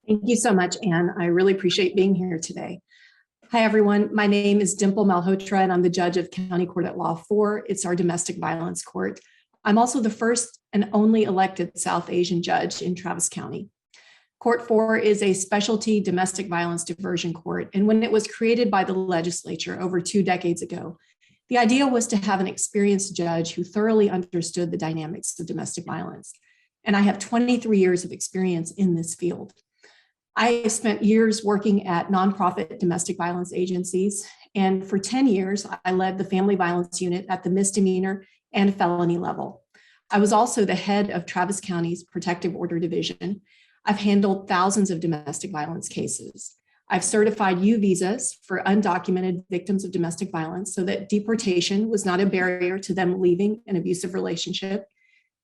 Thank you so much, Anne. I really appreciate being here today. Hi, everyone. My name is Dimple Malhotra, and I'm the judge of County Court at Law 4. It's our domestic violence court. I'm also the first and only elected South Asian judge in Travis County. Court 4 is a specialty domestic violence diversion court, and when it was created by the legislature over 2 decades ago, the idea was to have an experienced judge who thoroughly understood the dynamics of domestic violence. And I have 23 years of experience in this field. I spent years working at nonprofit domestic violence agencies, and for 10 years, I led the family violence unit at the misdemeanor and felony level. I was also the head of Travis County's Protective Order Division. I've handled thousands of domestic violence cases. I've certified U visas for undocumented victims of domestic violence so that deportation was not a barrier to them leaving an abusive relationship,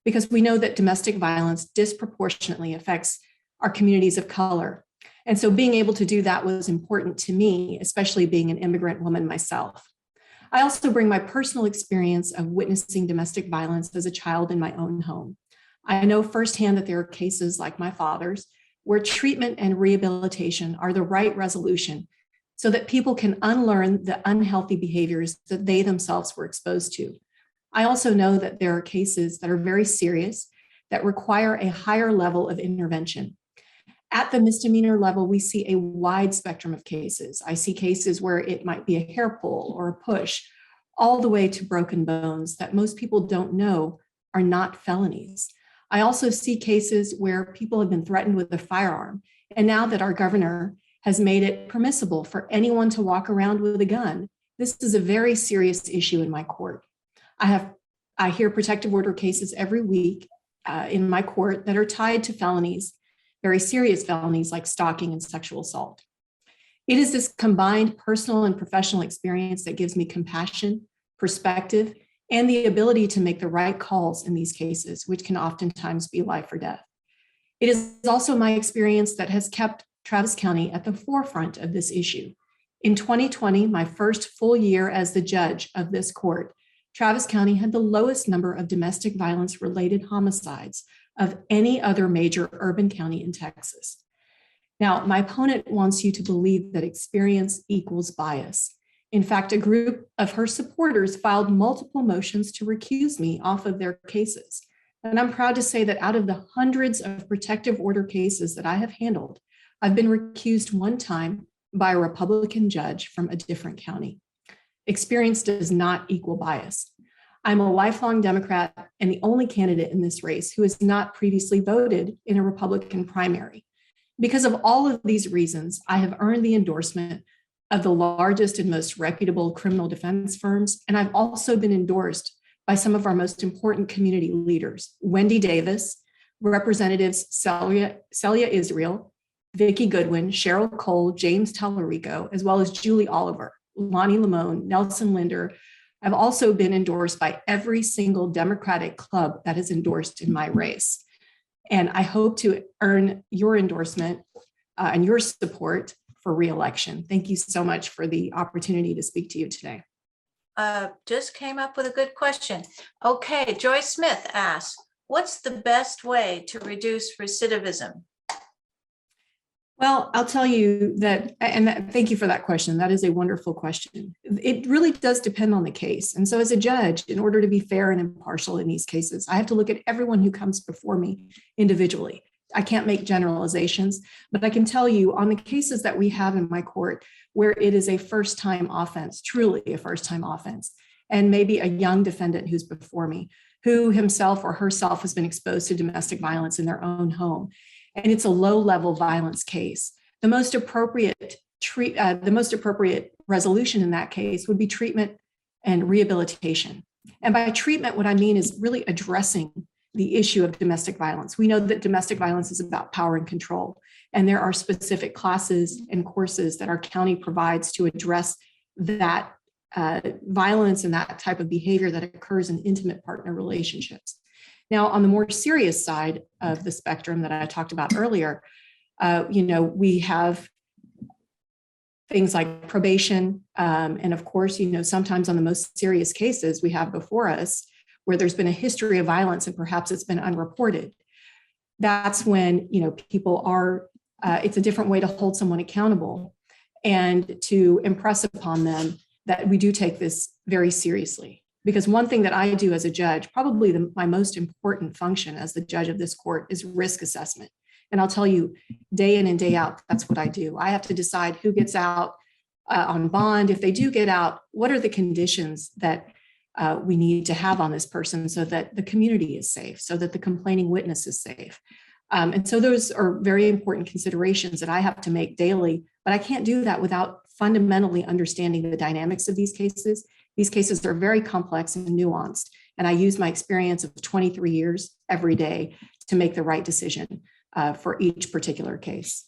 because we know that domestic violence disproportionately affects our communities of color. And so being able to do that was important to me, especially being an immigrant woman myself. I also bring my personal experience of witnessing domestic violence as a child in my own home. I know firsthand that there are cases like my father's where treatment and rehabilitation are the right resolution so that people can unlearn the unhealthy behaviors that they themselves were exposed to. I also know that there are cases that are very serious that require a higher level of intervention. At the misdemeanor level, we see a wide spectrum of cases. I see cases where it might be a hair pull or a push, all the way to broken bones that most people don't know are not felonies. I also see cases where people have been threatened with a firearm. And now that our governor has made it permissible for anyone to walk around with a gun, this is a very serious issue in my court. I hear protective order cases every week in my court that are tied to felonies, very serious felonies like stalking and sexual assault. It is this combined personal and professional experience that gives me compassion, perspective, and the ability to make the right calls in these cases, which can oftentimes be life or death. It is also my experience that has kept Travis County at the forefront of this issue. In 2020, my first full year as the judge of this court, Travis County had the lowest number of domestic violence related homicides of any other major urban county in Texas. Now, my opponent wants you to believe that experience equals bias. In fact, a group of her supporters filed multiple motions to recuse me off of their cases. And I'm proud to say that out of the hundreds of protective order cases that I have handled, I've been recused one time by a Republican judge from a different county. Experience does not equal bias. I'm a lifelong Democrat and the only candidate in this race who has not previously voted in a Republican primary. Because of all of these reasons, I have earned the endorsement of the largest and most reputable criminal defense firms, and I've also been endorsed by some of our most important community leaders, Wendy Davis, Representatives Celia Israel, Vicki Goodwin, Cheryl Cole, James Tallarico, as well as Julie Oliver, Lonnie Lamone, Nelson Linder. I've also been endorsed by every single Democratic club that has endorsed in my race. And I hope to earn your endorsement and your support for re-election. Thank you so much for the opportunity to speak to you today. Just came up with a good question. Okay, Joyce Smith asks, what's the best way to reduce recidivism? Well, I'll tell you that, thank you for that question. That is a wonderful question. It really does depend on the case. And so as a judge, in order to be fair and impartial in these cases, I have to look at everyone who comes before me individually. I can't make generalizations, but I can tell you on the cases that we have in my court where it is a first-time offense, truly a first-time offense, and maybe a young defendant who's before me, who himself or herself has been exposed to domestic violence in their own home, and it's a low-level violence case. The most appropriate resolution in that case would be treatment and rehabilitation. And by treatment, what I mean is really addressing the issue of domestic violence. We know that domestic violence is about power and control, and there are specific classes and courses that our county provides to address that violence and that type of behavior that occurs in intimate partner relationships. Now, on the more serious side of the spectrum that I talked about earlier, we have things like probation. And of course, sometimes on the most serious cases we have before us where there's been a history of violence and perhaps it's been unreported. That's when, people are It's a different way to hold someone accountable and to impress upon them that we do take this very seriously. Because one thing that I do as a judge, probably my most important function as the judge of this court, is risk assessment. And I'll tell you, day in and day out, that's what I do. I have to decide who gets out on bond. If they do get out, what are the conditions that we need to have on this person so that the community is safe, so that the complaining witness is safe. And so those are very important considerations that I have to make daily, but I can't do that without fundamentally understanding the dynamics of these cases. These cases are very complex and nuanced, and I use my experience of 23 years every day to make the right decision for each particular case.